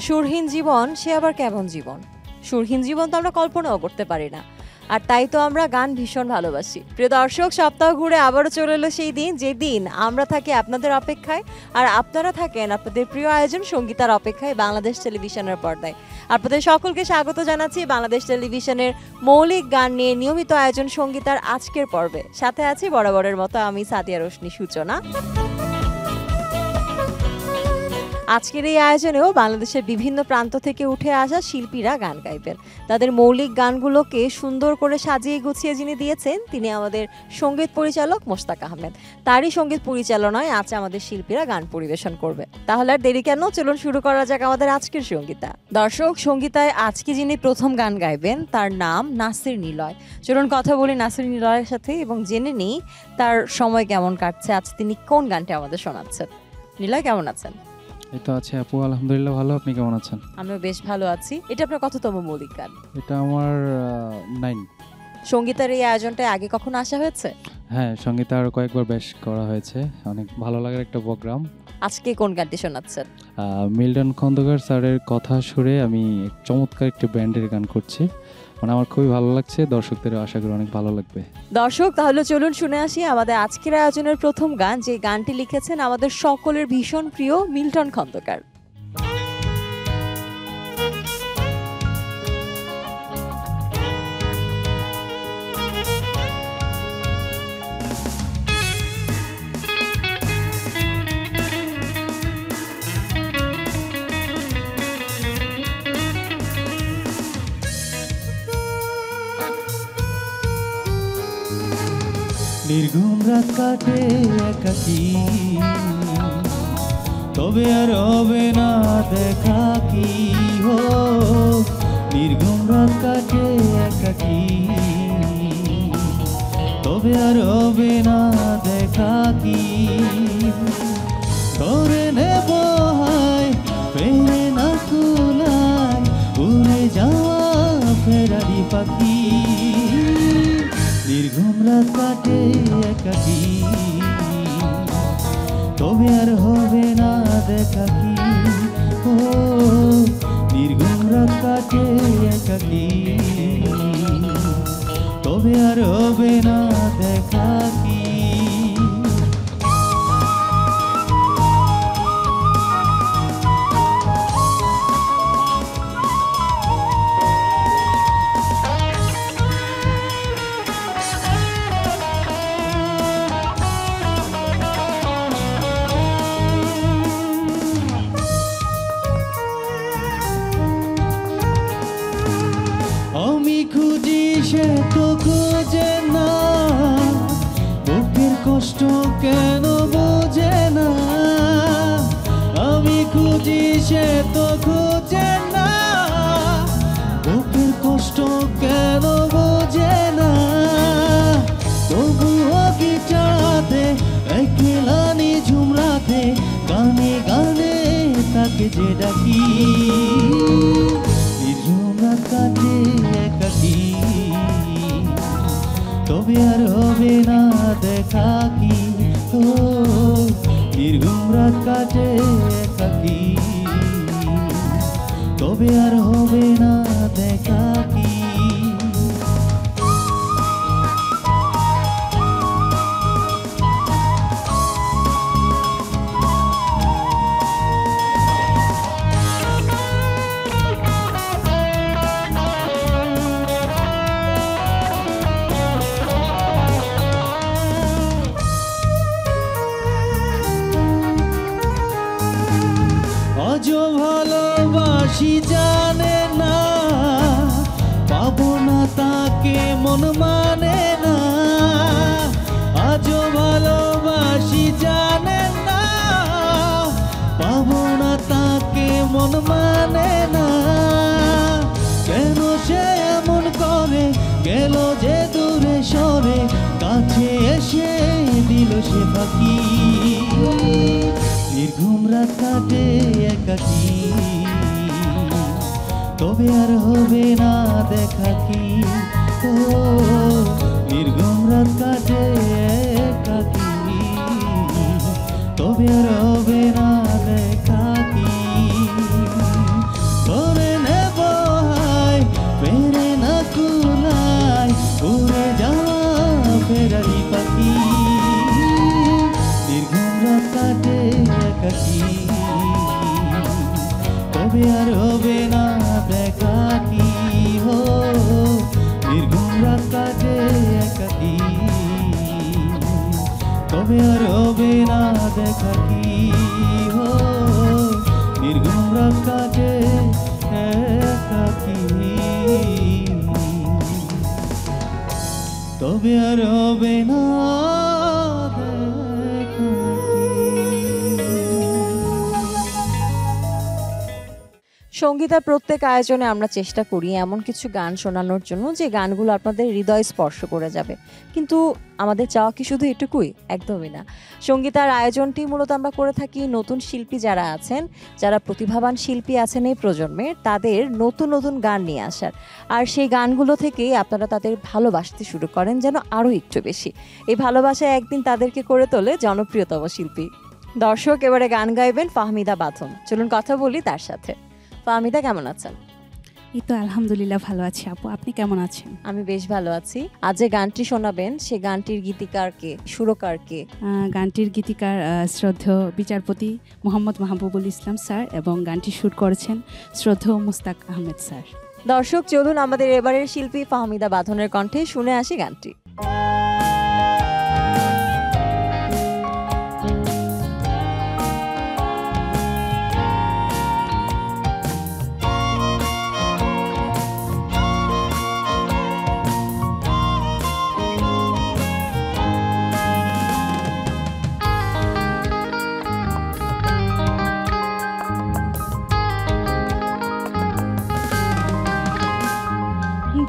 সুরহীন জীবন সে আবার কেমন জীবন? সুরহীন জীবন তো আমরা কল্পনাও করতে পারি না, আর তাই তো আমরা গান ভীষণ ভালোবাসি। প্রিয় দর্শক, সপ্তাহ ঘুরে আবারও চলে এলো সেই দিন যেদিন আমরা থাকি আপনাদের অপেক্ষায়, আর আপনারা থাকেন আপনাদের প্রিয় আয়োজন সঙ্গীতার অপেক্ষায় বাংলাদেশ টেলিভিশনের পর্দায়। আপনাদের সকলকে স্বাগত জানাচ্ছি বাংলাদেশ টেলিভিশনের মৌলিক গান নিয়ে নিয়মিত আয়োজন সঙ্গীতার আজকের পর্বে। সাথে আছি বরাবরের মতো আমি সাদিয়া রোশনি সূচনা। আজকের এই আয়োজনেও বাংলাদেশের বিভিন্ন প্রান্ত থেকে উঠে আসা শিল্পীরা গান গাইবেন। তাদের মৌলিক গানগুলোকে সুন্দর করে সাজিয়ে গুছিয়ে যিনি দিয়েছেন তিনি আমাদের সঙ্গীত পরিচালক মোশতাক আহমেদ। তারই সঙ্গীত পরিচালনায় আজ আমাদের শিল্পীরা গান পরিবেশন করবে। তাহলে আর দেরি কেন, চলুন শুরু করা যাক আমাদের আজকের সঙ্গীতা। দর্শক, সঙ্গীতায় আজকে যিনি প্রথম গান গাইবেন তার নাম নাসির নিলয়। চলুন কথা বলি নাসির নিলয়ের সাথে এবং জেনে নিই তার সময় কেমন কাটছে, আজ তিনি কোন গানটি আমাদের শোনাচ্ছেন। নিলয়, কেমন আছেন? এই তো আছে আপু, আলহামদুলিল্লাহ ভালো। আপনি কেমন আছেন? আমিও বেশ ভালো আছি। এটা আপনার কততম মৌলিক গান? এটা আমার 9। সঙ্গীতের এই আয়োজনটায় আগে কখনো আসা হয়েছে? হ্যাঁ, সঙ্গীত আর কয়েকবার বেশ করা হয়েছে, অনেক ভালো লাগার একটা প্রোগ্রাম। আজকে কোন গানটি শোনাচ্ছেন? মিল্টন খন্দকার স্যারের কথা সুরে আমি চমৎকার একটি ব্যান্ডের গান করছি, মানে আমার খুবই ভালো লাগছে, দর্শকদের আশা করি অনেক ভালো লাগবে। দর্শক, তাহলে চলুন শুনে আসি আমাদের আজকের আয়োজনের প্রথম গান, যে গানটি লিখেছেন আমাদের সকলের ভীষণ প্রিয় মিল্টন খন্দকার। নির্ঘুম রাত কাটে একাকী, তবে আর হবে না দেখা কি হো। নির্ঘুম রাত কাটে একাকী, তবে আর হবে না দেখা কি। ধরে নেব হায় ফেরে না কুলায়, উড়ে যাওয়া ফেরারি পাখি। নির্ঘুম রাত কাটে একাকী, তবে আর হবে না দেখা কি। ও নির্ঘুম রাত কাটে একাকী, তবে আর হবে না দেখা কি। আমি খুঁজি সে তো খুঁজে না, বুকের কষ্ট কেন বোঝে না। আমি খুঁজি সে তো খুঁজে না, বুকের কষ্ট কেন বোঝে না। তবুও কি চাঁদে একলানি ঝুমরাতে, গানে গানে তাকে যে ডাকি। কাটে একাকী, তবে আর হবে না দেখা কি। ও নির্ঘুম রাত কাটে একাকী, তবে আর হবে না দেখা কি। আজও ভালোবাসি জানে না, পাবো না তাকে মন মানে না। আজও ভালোবাসি জানে না, পাবো না তাকে মন মানে না। কেন সে এমন করে, গেল যে দূরে সরে, কাছে এসে দিল সে ফাঁকি। নির্ঘুম রাত কাটে একাকী, তবে আর হবে না দেখা কি। ও নির্ঘুম রাত কাটে একাকী, তবে আর হবে না দেখা কি। আর হবে না দেখা কি হো নির্ঘুম রাত কাটে একাকি তবে আর হবে না দেখা কি হো নির্ঘুম রাত কাটে একাকি তবে আর হবে না সঙ্গীতার প্রত্যেক আয়োজনে আমরা চেষ্টা করি এমন কিছু গান শোনানোর জন্য যে গানগুলো আপনাদের হৃদয় স্পর্শ করে যাবে, কিন্তু আমাদের চাওয়া কি শুধু এটুকুই? একদমই না। সঙ্গীতার আয়োজনটি মূলত আমরা করে থাকি নতুন শিল্পী যারা আছেন, যারা প্রতিভাবান শিল্পী আছেন এই প্রজন্মের, তাদের নতুন নতুন গান নিয়ে আসার, আর সেই গানগুলো থেকেই আপনারা তাদের ভালোবাসতে শুরু করেন যেন আরও একটু বেশি। এই ভালোবাসায় একদিন তাদেরকে করে তোলে জনপ্রিয়তম শিল্পী। দর্শক, এবারে গান গাইবেন ফাহমিদা বাথম। চলুন কথা বলি তার সাথে। ফাহমিদা, কেমন আছেন? এই তো আলহামদুলিল্লাহ ভালো আছি আপু, আপনি কেমন আছেন? আমি বেশ ভালো আছি। আজ যে গানটি শোনাবেন সে গানটির গীতিকার কে, সুরকার কে? গানটির গীতিকার শ্রদ্ধেয় বিচারপতি মোহাম্মদ মাহবুবুল ইসলাম স্যার এবং গানটি শুট করেছেন শ্রদ্ধেয় মুস্তাক আহমেদ স্যার। দর্শক, চলুন আমাদের এবারের শিল্পী ফাহমিদা বাঁধনের কণ্ঠে শুনে আসি গানটি।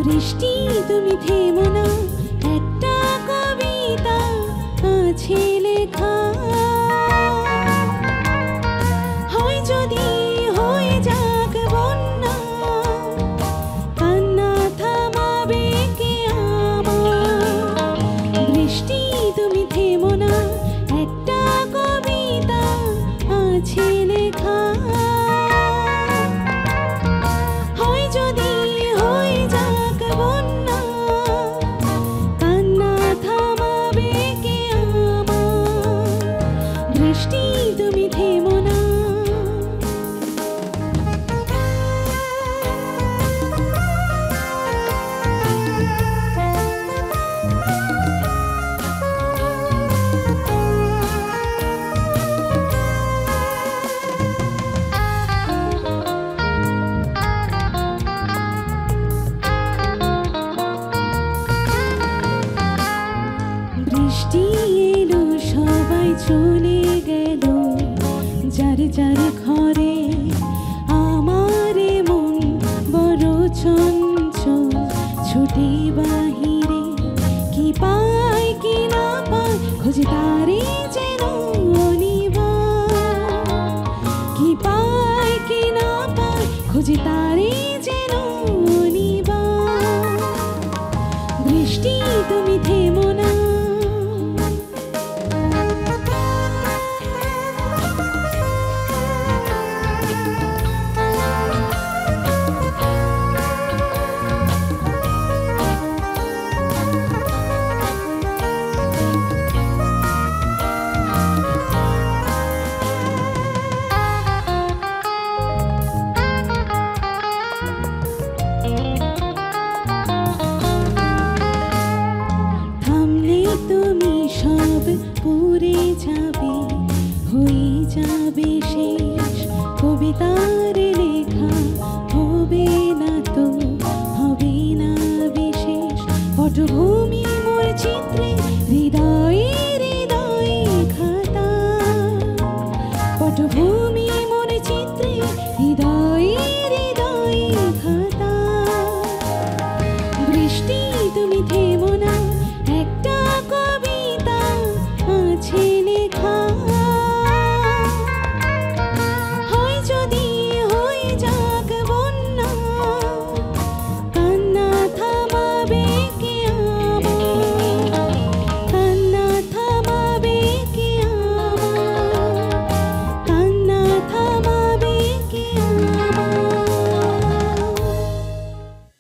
বৃষ্টি তুমি থেমো না, একটা কবিতা আছে লেখা, হয় যদি হয়ে যাক বন্যা, কান্না থামাবে কে আমার? বৃষ্টি তুমি থেমো না, একটা কবিতা আছে লেখা, হয় যদি হয়ে যাক বন্যা, কান্না থামাবে কে আমার? বৃষ্টি তুমি থেমো না। বৃষ্টি এলো, সবাই চলে গেল যার যার ঘরে, আমার মন বড় চঞ্চল ছুটে বাহিরে, কি পায় কি না পায় খোঁজে তারে যেন অনিবার, কি পায় কি না পায় খোঁজে তারে যেন অনিবার। বৃষ্টি তুমি থেমো না। থামলে তুমি সব পুড়ে যাবে, হয়ে যাবে শেষ, কবিতার লেখা হবে না তো, হবে না বিশেষ। পটভূমি মোর চিত্রে হৃদয়ে হৃদয়ে খাতা, পটভূমি মোর চিত্রে হৃদয়ে হৃদয়ে খাতা। বৃষ্টি তুমি থেমো না, একটা কবিতা আছে লেখা, হয় যদি হয়ে যাক বন্যা, কান্না থামাবে কে আমার? কান্না থামাবে কে আমার? কান্না থামাবে কে আমার?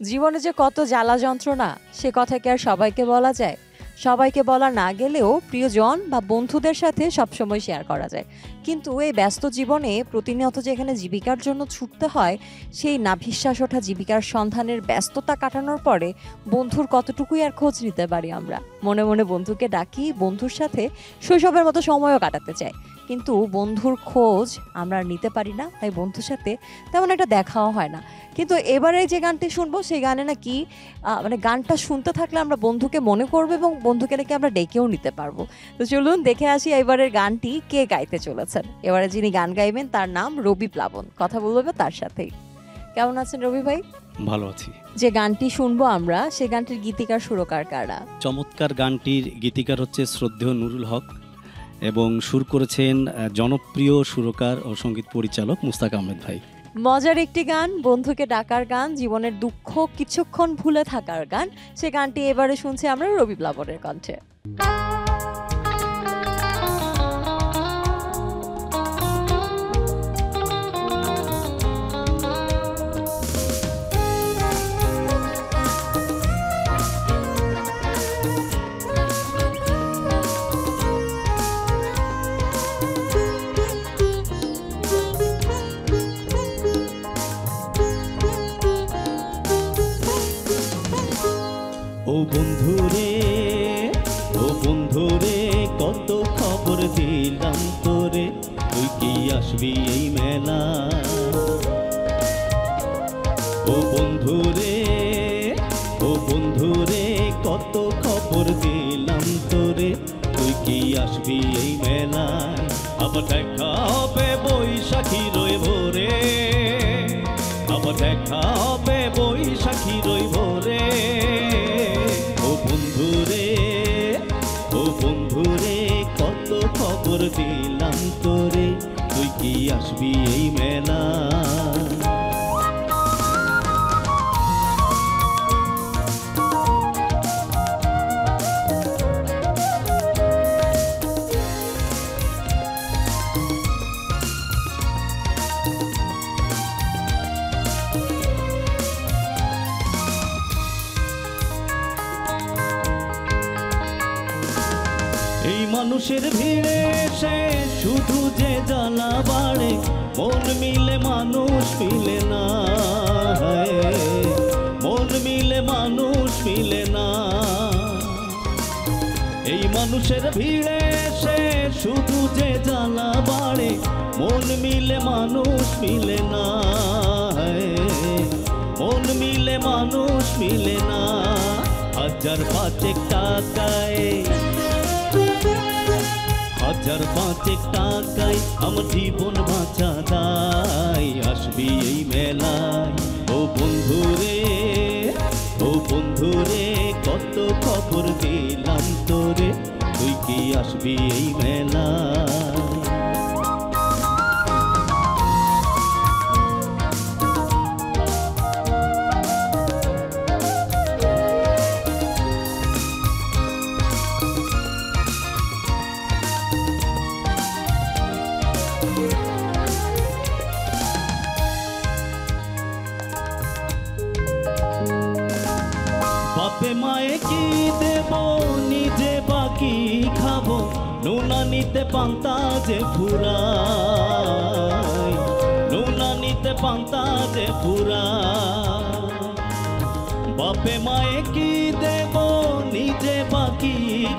জীবনে যে কত জ্বালা যন্ত্রণা সে কথা কি আর সবাইকে বলা যায়? সবাইকে বলা না গেলেও প্রিয়জন বা বন্ধুদের সাথে সবসময় শেয়ার করা যায়, কিন্তু এই ব্যস্ত জীবনে প্রতিনিয়ত যেখানে জীবিকার জন্য ছুটতে হয়, সেই নাভিশ্বাস ওঠা জীবিকার সন্ধানের ব্যস্ততা কাটানোর পরে বন্ধুর কতটুকুই আর খোঁজ নিতে পারি আমরা। মনে মনে বন্ধুকে ডাকি, বন্ধুর সাথে শৈশবের মতো সময়ও কাটাতে চাই, কিন্তু বন্ধুর খোঁজ আমরা আর নিতে পারি না, তাই বন্ধুর সাথে তেমন একটা দেখাও হয় না। কিন্তু এবারে যে গানটি শুনবো সেই গানে নাকি মানে গানটা শুনতে থাকলে আমরা বন্ধুকে মনে করবো এবং বন্ধুকে নাকি আমরা ডেকেও নিতে পারবো। তো চলুন দেখে আসি এবারের গানটি কে গাইতে চলেছেন। এবারে যিনি গান গাইবেন তার নাম রবি প্লাবন, কথা বলবো তার সাথেই। কেমন আছেন রবি ভাই? ভালো আছি। যে গানটি শুনবো আমরা, সে গানটির গীতিকার সুরকার কারা? চমৎকার গানটির গীতিকার হচ্ছে শ্রদ্ধেয় নুরুল হক এবং সুর করেছেন জনপ্রিয় সুরকার ও সঙ্গীত পরিচালক মুস্তাক আহমেদ ভাই। মজার একটি গান, বন্ধুকে ডাকার গান, জীবনের দুঃখ কিছুক্ষণ ভুলে থাকার গান। সে গানটি এবারে শুনছি আমরা রবি প্লাবনের কণ্ঠে। ও বন্ধুরে, ও বন্ধুরে, কত খবর দিলাম তোরে, তুই কি আসবি এই মেলা? ও বন্ধুরে, ও বন্ধুরে, কত খবর দিলাম তোরে, তুই কি আসবি এই মেলায়? আবার দেখা হবে বৈশাখী রই ভোরে, আবার দেখা হবে বৈশাখী রই ভোরে। ও বন্ধুরে, ও বন্ধুরে, কত খবর দিলাম তোরে, তুই কি আসবি এই মেলা? এই মানুষের ভিড়ে সে শুধু যে জ্বালা বাড়ে, মন মিলে মানুষ মিলে না, মন মিলে মানুষ মিলে না। এই মানুষের ভিড়ে সে শুধু যে জ্বালা বাড়ে, মন মিলে মানুষ মিলে না, মন মিলে মানুষ মিলে না। হাজার পাঁচেক টাকায়, হাজার পাঁচেক টাকায় আমার জীবন বাঁচা দায়, আসবি এই মেলায়। ও বন্ধুরে, ও বন্ধুরে, কত খবর দিলাম তোরে, তুই কি আসবি এই মেলায়? বাপে মায়ে কি দেব, নিজে বাকি খাবো, নুনা নিতে পান্তা যে ফুরাই, নুনা নিতে পান্তা যে ফুরাই। বাপে মায়ে কি দেব, নিজে বাকি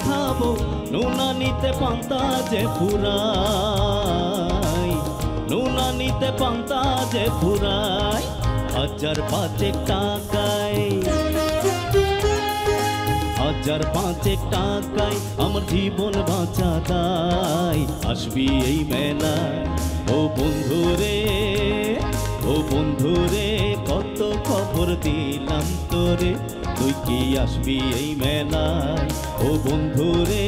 খাবো, নুনা নিতে পান্তা যে ফুরাই, নুনা নিতে পান্তা যে ফুরাই। হাজার পাঁচেক টাকায়, হাজার পাঁচেক টাকায় আমার জীবন বাঁচা দায়, আসবি এই মেলায়। ও বন্ধুরে, ও বন্ধুরে, কত খবর দিলাম তোরে, তুই কি আসবি এই মেলায়? ও বন্ধুরে,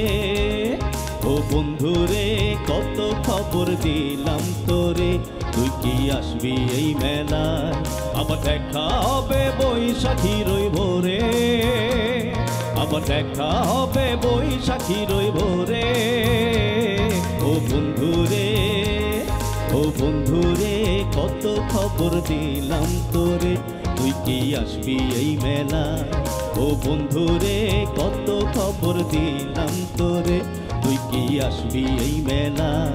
ও বন্ধুরে, কত খবর দিলাম তোরে, তুই কি আসবি এই মেলায়? আবার দেখা হবে বৈশাখী রই ভোরে, আবার দেখা হবে বৈশাখী রই ভোরে। ও বন্ধুরে, ও বন্ধুরে, কত খবর দিলাম তোরে, তুই তুই কি আসবি এই মেলায়? ও বন্ধুরে কত খবর দিলাম তোরে, তুই কি আসবি এই মেলায়?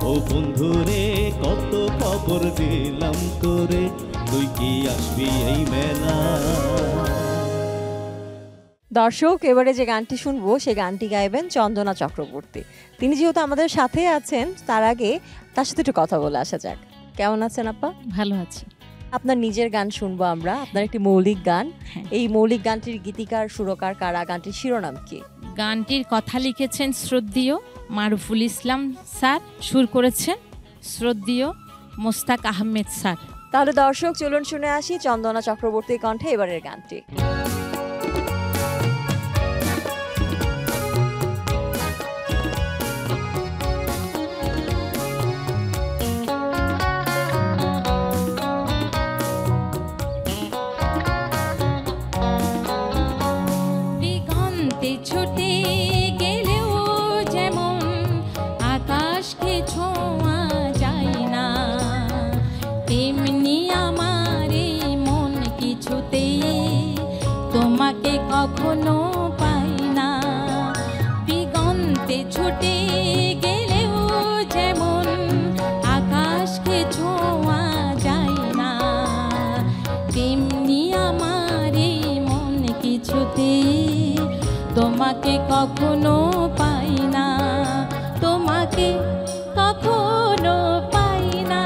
ও বন্ধুরে কত খবর দিলাম তোরে, তুই কি আসবি এই মেলায়? দর্শক, এবারে যে গানটি শুনবো সে গানটি গাইবেন চন্দনা চক্রবর্তী। তিনি যেহেতু আমাদের সাথে আছেন, তার আগে তার সাথে একটু কথা বলে আসা যাক। কেমন আছেন আপা? ভালো আছি। আপনার নিজের গান শুনবো আমরা, আপনার একটি মৌলিক গান। হ্যাঁ। এই মৌলিক গানটির গীতিকার, সুরকার কারা? গানটির শিরোনাম কি? গানটির কথা লিখেছেন শ্রদ্ধেয় মারুফুল ইসলাম স্যার, সুর করেছেন শ্রদ্ধেয় মোস্তাক আহমেদ স্যার। তাহলে দর্শক চলুন শুনে আসি চন্দনা চক্রবর্তীর কণ্ঠে এবারের গানটি। দিগন্তে ছুটে গেলেও যেমন আকাশকে ছোঁয়া যায় না, তেমনি আমার এই মন কিছুতেই তোমাকে কখনো পাই না। দিগন্তে ছুটে গেলেও যেমন আকাশকে ছোঁয়া যায় না, তেমনি আমার এই মন কিছুতে তোমাকে কখনো পাই না, তোমাকে কখনো পাই না।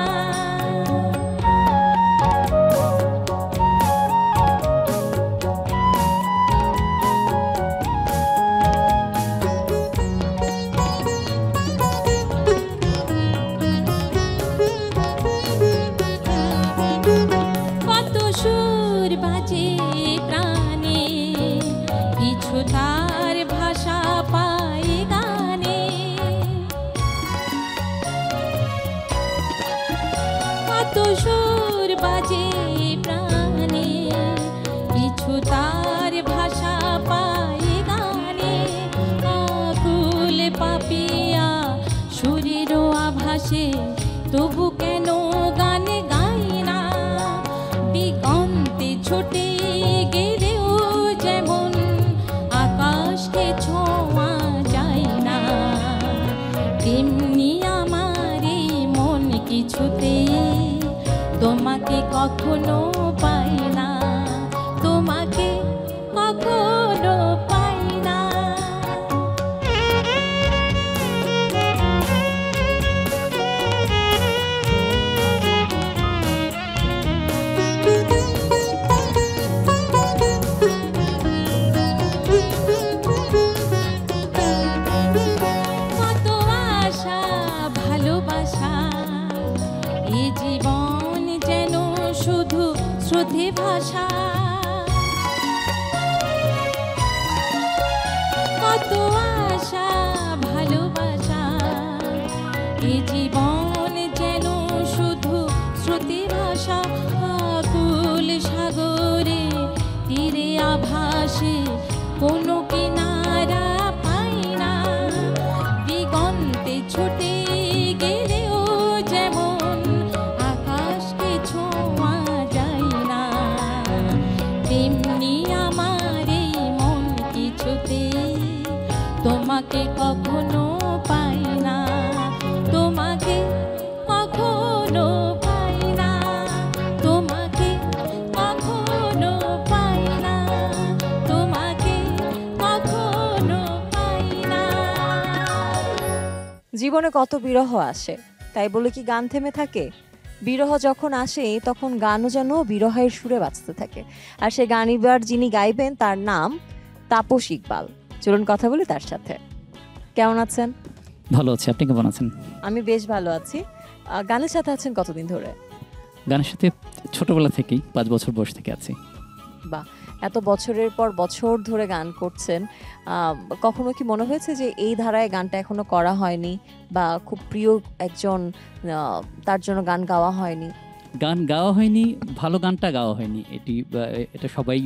কত সুর বাজে প্রাণে, কিছু তার ভাষা পাই গানে। কত সুর বাজে প্রাণে, কিছু তার ভাষা পাই গানে। আকুল পাপিয়া সুরের আভাসে তবু কেন গান গাই না। দিগন্তে ছুটে গেলেও যেমন আকাশকে ছোঁয়া যায় না, তেমনি আমার এই মন কিছুতে তোমাকে কখনো পাই না, তোমাকে কখনো পাই না। কত আশা ভালোবাসা, এ জীবন যেন শুধু শ্রুতি ভাষা। কত আশা ভালোবাসা, এ জীবন যেন শুধু শ্রুতি ভাষা। আকুল সাগরে তীরে আভাসে কোনো কিনারা পাই না। দিগন্তে ছুটে গেলেও যেমন আকাশকে ছোঁয়া যায় না, তেমনি আমার এই মন কিছুতে তোমাকে কখনো পাই না, তোমাকে কখনো পাই না, তোমাকে কখনো পাই না, তোমাকে কখনো পাই না। জীবনে কত বিরহ আসে, তাই বলে কি গান থেমে থাকে? বিরহ যখন আসে তখন গানও যেন বিরহের সুরে বাজতে থাকে। আর সে গান এবার যিনি গাইবেন তার নাম তাপস ইকবাল। চলুন কথা বলি তার সাথে। কেমন আছেন? ভালো আছি, আপনি কেমন আছেন? আমি বেশ ভালো আছি। গানের সাথে আছেন কতদিন ধরে? গানের সাথে ছোটবেলা থেকেই, 5 বছর বয়স থেকে আছি। বাহ, এত বছরের পর বছর ধরে গান করছেন, কখনো কি মনে হয়েছে যে এই ধারায় গানটা এখনো করা হয়নি, বা খুব প্রিয় একজন তার জন্য গান গাওয়া হয়নি? গান গাওয়া হয়নি, ভালো গানটা গাওয়া হয়নি, এটা সবাই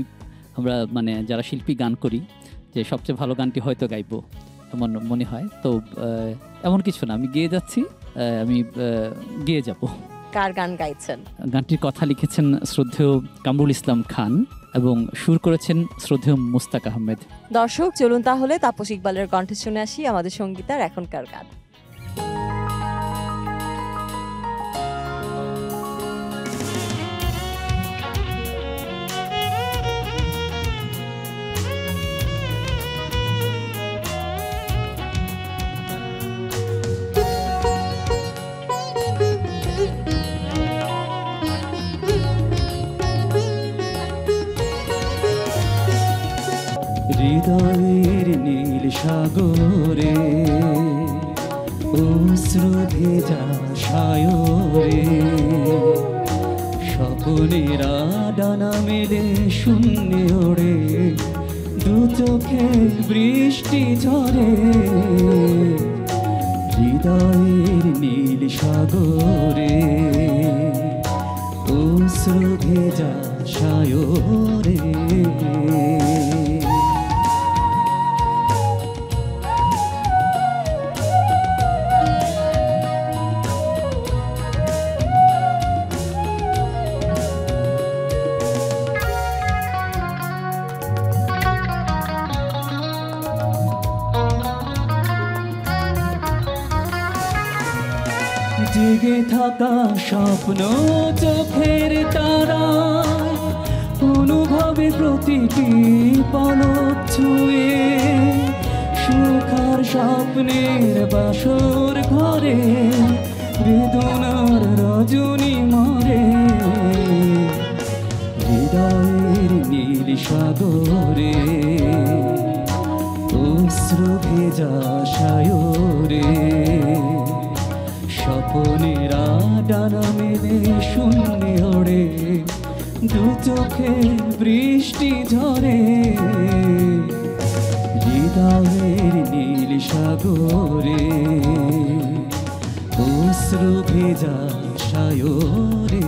আমরা মানে যারা শিল্পী গান করি যে সবচেয়ে ভালো গানটি হয়তো গাইবো এমন মনে হয়। তো এমন কিছু না, আমি গেয়ে যাচ্ছি, আমি গেয়ে যাব। কার গান গাইছেন? গানটির কথা লিখেছেন শ্রদ্ধেয় কামরুল ইসলাম খান এবং সুর করেছেন শ্রদ্ধেয় মুস্তাক আহমেদ। দর্শক চলুন তাহলে তাপস ইকবালের কণ্ঠে শুনে আসি আমাদের সঙ্গীতার এখনকার গান। হৃদয়ের নীল সাগরে অশ্রু ভেজা সায়রে স্বপ্নেরা ডানা মেলে শূন্যে ওড়ে, দু চোখে বৃষ্টি ঝরে। হৃদয়ের নীল সাগরে অশ্রু ভেজা সায়রে জেগে থাকা স্বপ্ন চোখের তারা, অনুভবে প্রতিটি পলক ছুঁয়ে সুখার স্বপ্নের বাসর ঘরে বেদনার রজনী মরে। হৃদয়ের নীল সাগরে অশ্রু ভেজা সায়রে স্বপ্নেরা ডানা মেলে শূন্যে ওড়ে, দু চোখে বৃষ্টি ঝরে। হৃদয়ের নীল সাগরে অশ্রু ভেজা সায়রে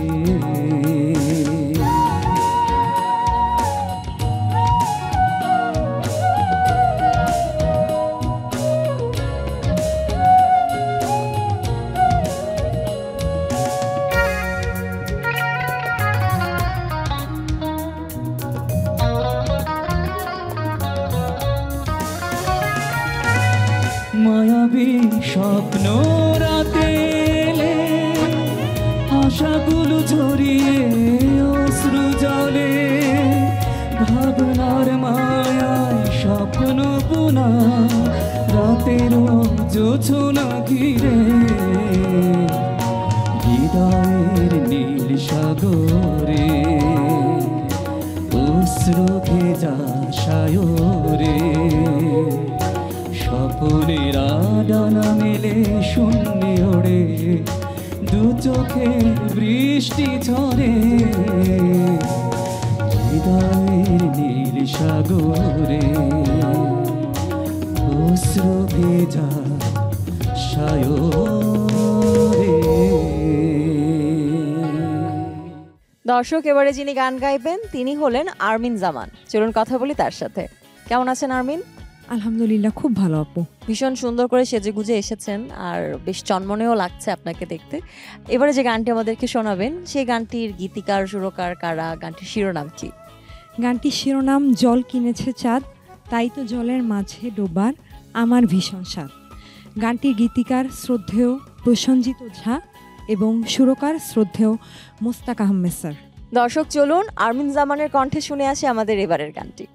মায়াবী স্বপ্ন রাতে এলে আশাগুলো ঝরিয়ে অশ্রু জলে, ভাবনার মায়ায় স্বপ্ন বোনা রাতের জোছনা ঘিরে। হৃদয়ের নীল সাগরে অশ্রু ভেজা সায়রে স্বপ্নেরা ডানা মেলে শূন্যে ওড়ে, দু চোখে বৃষ্টি ঝরে। হৃদয়ের নীল সাগরে অশ্রু ভেজা সায়রে। দর্শক এবারে যিনি গান গাইবেন তিনি হলেন আরমিন জামান। চলুন কথা বলি তার সাথে। কেমন আছেন আরমিন? আলহামদুলিল্লাহ, খুব ভালো আপু। ভীষণ সুন্দর করে সেজে গুজে এসেছেন আর বেশ চনমনেও লাগছে আপনাকে দেখতে। এবারে যে গানটি আমাদেরকে শোনাবেন সেই গানটির গীতিকার সুরকার কারা, গানটির শিরোনাম কি? গানটির শিরোনাম জল কিনেছে চাঁদ, তাই তো জলের মাঝে ডোবার আমার ভীষণ স্বাদ। গানটির গীতিকার শ্রদ্ধেয় প্রসঞ্জিত ঝা এবং সুরকার শ্রদ্ধেয় মুস্তাক আহমেদ স্যার। দর্শক চলুন আরমিন জামানের কণ্ঠে শুনে আসি আমাদের এবারের গানটি।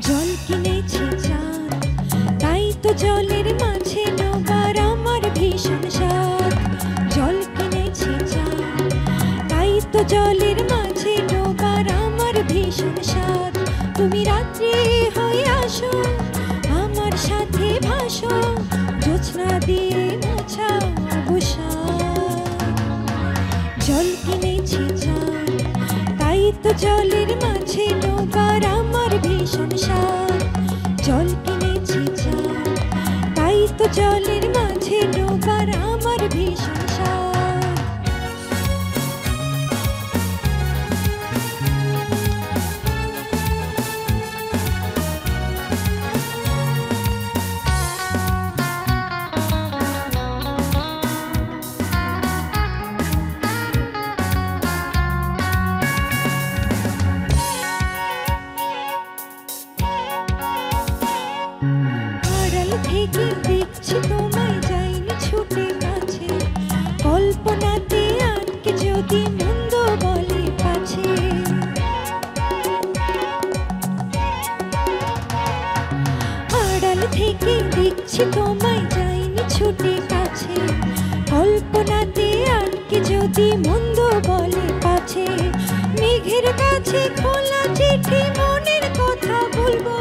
জল কিনেছে চাঁদ, তাই তো জলের মাঝে ডোবার আমার ভীষণ স্বাদ। জল কিনেছে চাঁদ, তাই তো জলের মাঝে ডোবার আমার ভীষণ স্বাদ। তুমি রাত্রি হয়ে আসো, আমার সাথে ভাসো, জোছনা দিয়ে মোছা অবসাদ। জল কিনেছে চাঁদ, তাই তো জলের মাঝে ডোবার আমার ভীষণ স্বাদ। কল্পনাতে আটকে যদি মন্দ বলে পাছে, আড়াল থেকে দেখছি তোমায় যাইনি ছুটে কাছে, কল্পনাতে আটকে যদি মন্দ বলে পাছে, মেঘের কাছে খোলা চিঠি মনের কথা বলবো,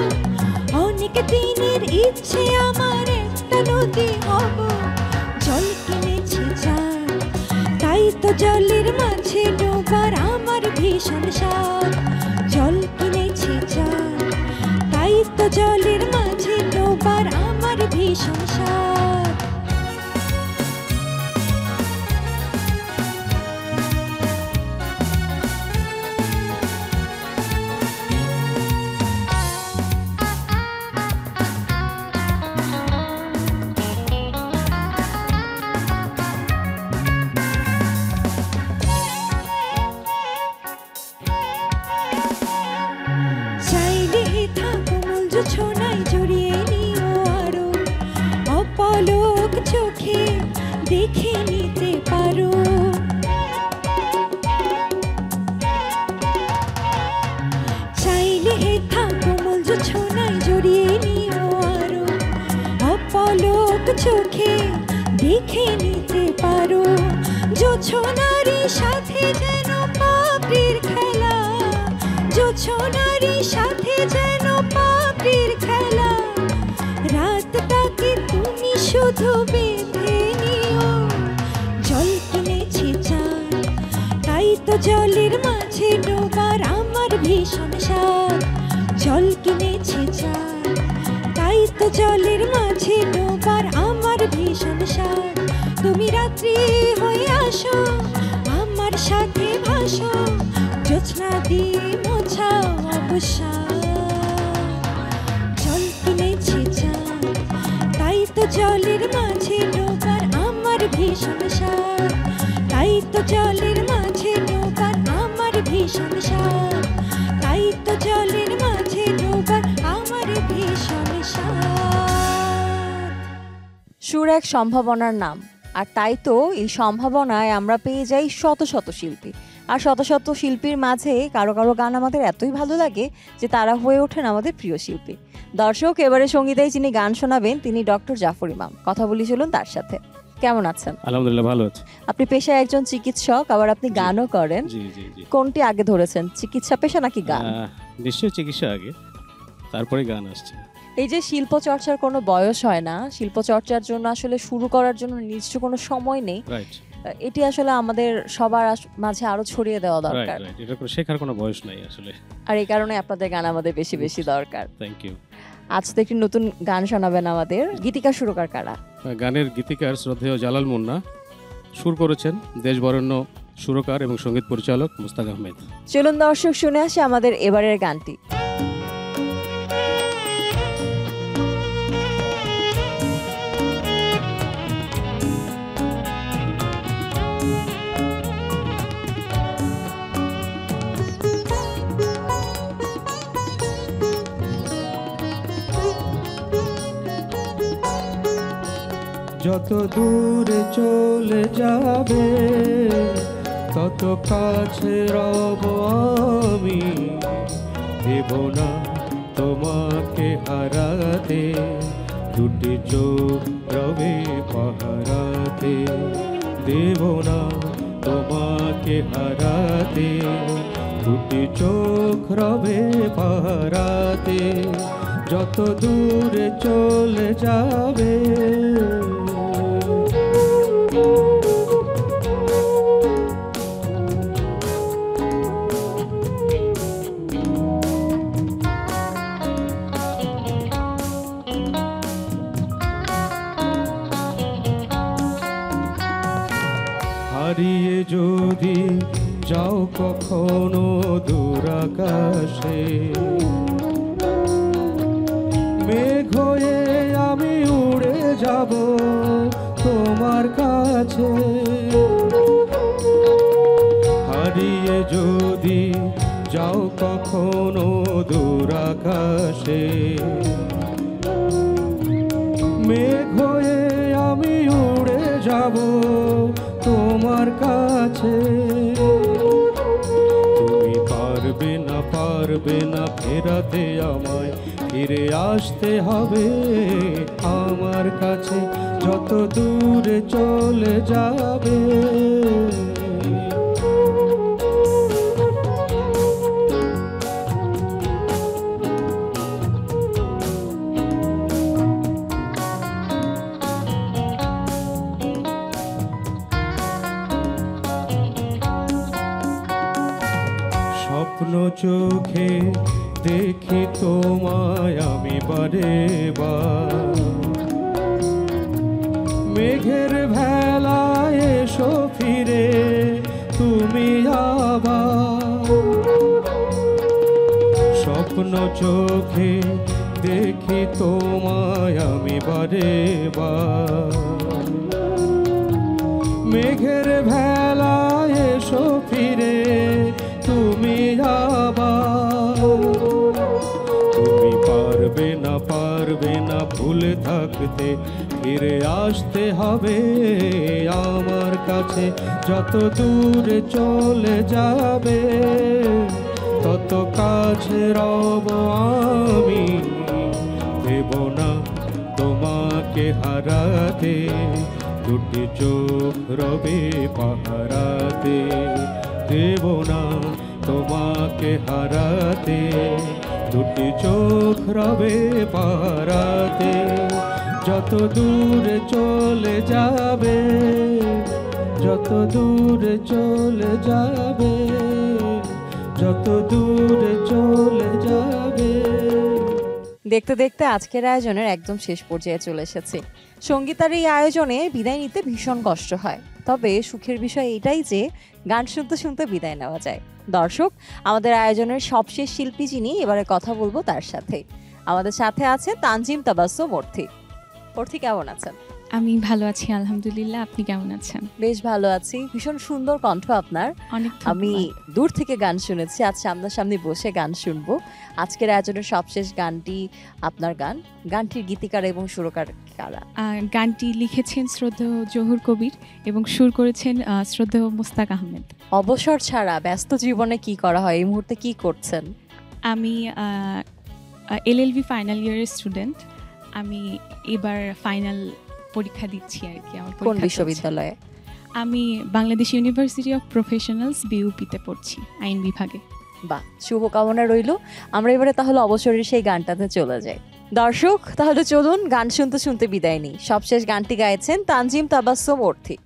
অনেক দিনের ইচ্ছে আমার একটা নদী হব, জল কিনেছি চার তাই তো জলের মাঝে ডোবার আমার ভীষণ সাধ, জল কিনেছি চার তাই তো জলের মাঝে ডোবার আমার ভীষণ সাধ। চাইলে হেথা কোমল জোছনায় জড়িয়ে নিও আরো, অপলক চোখে দেখে নিতে পারো, চাইলে হেথা কোমল জোছনায় জড়িয়ে নিও আরো, অপলক চোখে দেখে নিতে পারো, জোছনারই সাথে যেন পাপড়ির খেলা, জোছনারই সাথে যেন পাপড়ির খেলা, রাতটাকে তুমি শুধু বেঁধে নিও, জল কিনেছি চার তাই তো জলের মাঝে ডোবার আমার ভীষণ সাধ, জল কিনেছি চার তাই তো জলের মাঝে ডোবার আমার ভীষণ সাধ, তুমি রাত্রি হয়ে আসো আমার সাথে ভাসো, জোছনা দিয়ে মোছাও অবসাদ, জল কিনেছি চার তাই তো জলের মাঝে ডোবার আমার ভীষণ সাধ, তাই তো জলের মাঝে ডোবার আমার ভীষণ সাধ, তাই তো জলের মাঝে ডোবার আমার ভীষণ সাধ। সুর এক সম্ভাবনার নাম, আর তাই তো এই সম্ভাবনায় আমরা পেয়ে যাই শত শত শিল্পী, আর শত শত শিল্পীর মাঝে কারো কারো গান আমাদের এতই ভালো লাগে যে তারা হয়ে ওঠেন আমাদের প্রিয় শিল্পী। দর্শক, এবারে সঙ্গীতায় যিনি গান শোনাবেন তিনি ডক্টর জাফর ইমাম। কথা বলি চলুন তার সাথে। কেমন আছেন? আলহামদুলিল্লাহ, ভালো আছে। আপনি পেশায় একজন চিকিৎসক, আবার আপনি গানও করেন। জি জি জি। কোনটি আগে ধরেছেন, চিকিৎসা পেশা নাকি গান? নিশ্চয়ই চিকিৎসা আগে, তারপরে গান আসছে। এই যে শিল্প চর্চার কোনো বয়স হয় না, শিল্প চর্চার জন্য আসলে শুরু করার জন্য নির্দিষ্ট কোনো সময় নেই, রাইট। এটি আসলে আমাদের সবার মাঝে আরো ছড়িয়ে দেওয়া দরকার। এটা করে শেখার কোনো বয়স নাই আসলে, আর এই কারণে আপনাদের গান আমাদের বেশি বেশি দরকার। Thank you. আজ তো একটি নতুন গান শোনাবেন আমাদের, গীতিকার সুরকার কারা? গানের গীতিকার শ্রদ্ধেয় জালাল মুন্না, সুর করেছেন দেশবরেণ্য সুরকার এবং সঙ্গীত পরিচালক মুস্তাক আহমেদ। চলুন দর্শক শুনে আসি আমাদের এবারের গানটি। যত দূরে চলে যাবে তত কাছে রব আমি, দেব না তোমাকে হারাতে, দুটি চোখ রবে পাহারাতে, দেব না তোমাকে হারাতে, দুটি চোখ রবে পাহারাতে, যত দূরে চলে যাবে। হারিয়ে যদি যাও কখনো দূর আকাশে, মেঘ হয়ে আমি উড়ে যাব তোমার কাছে। হারিয়ে যদি যাও কখনো দূর আকাশে, মেঘ হয়ে আমি উড়ে যাব তোমার আমার কাছে। তুমি পারবে না ফেরাতে আমায়, ফিরে আসতে হবে আমার কাছে, যত দূরে চলে যাবে। স্বপ্ন চোখে দেখি তোমায় আমি বারে বার, মেঘের ভেলায় এসো ফিরে তুমি আবার। স্বপ্ন চোখে দেখি তোমায় আমি বারে বার, মেঘের ভেলায় এসো ফিরে তুমি আবার। তুমি পারবে না ভুলে থাকতে, ফিরে আসতে হবে আমার কাছে, যত দূরে চলে যাবে তত কাছে রব আমি। দেব না তোমাকে হারাতে, দুটি চোখ রবে পাহারাতে। দেব না তোমাকে হারাতে, দুটি চোখ রবে পাহারাতে, যত দূরে চলে যাবে, যত দূরে চলে যাবে, যত দূরে চলে যাবে। দেখতে দেখতে আজকের আয়োজনের একদম শেষ পর্যায়ে চলে এসেছি। সঙ্গীতার এই আয়োজনে বিদায় নিতে ভীষণ কষ্ট হয়, তবে সুখের বিষয় এটাই যে গান শুনতে শুনতে বিদায় নেওয়া যায়। দর্শক, আমাদের আয়োজনের সবশেষ শিল্পী যিনি, এবারে কথা বলবো তার সাথে। আমাদের সাথে আছে তানজিম তাবাসসুম অর্থী। অর্থী, কেমন আছেন? আমি ভালো আছি আলহামদুলিল্লাহ, আপনি কেমন আছেন? বেশ ভালো আছি। ভীষণ সুন্দর কণ্ঠ আপনার। অনেক আমি দূর থেকে গান শুনেছি, আজ সামনাসামনি বসে গান শুনবো। আজকের আয়োজনের সবশেষ গানটি আপনার গান, গানটির গীতিকার এবং সুরকার কারা? গানটি লিখেছেন শ্রদ্ধেয় জহুর কবির এবং সুর করেছেন শ্রদ্ধেয় মুস্তাক আহমেদ। অবসর ছাড়া ব্যস্ত জীবনে কি করা হয়, এই মুহূর্তে কি করছেন? আমি এলএলবি ফাইনাল ইয়ারের স্টুডেন্ট। আমি এবার ফাইনাল পরীক্ষা দিচ্ছি আর কি। আমার কোন বিশ্ববিদ্যালয়ে? আমি বাংলাদেশ ইউনিভার্সিটি অফ প্রফেশনালস বিউপিতে পড়ছি, আইন বিভাগে। বাহ, শুভকামনা রইল। আমরা এবারে তাহলে অবসরের সেই গানটাতে চলে যাই। দর্শক, তাহলে চলুন গান শুনতে শুনতে বিদায় নিই। সবশেষ গানটি গাইছেন তানজিম তাবাসসুম অর্থী।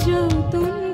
যতন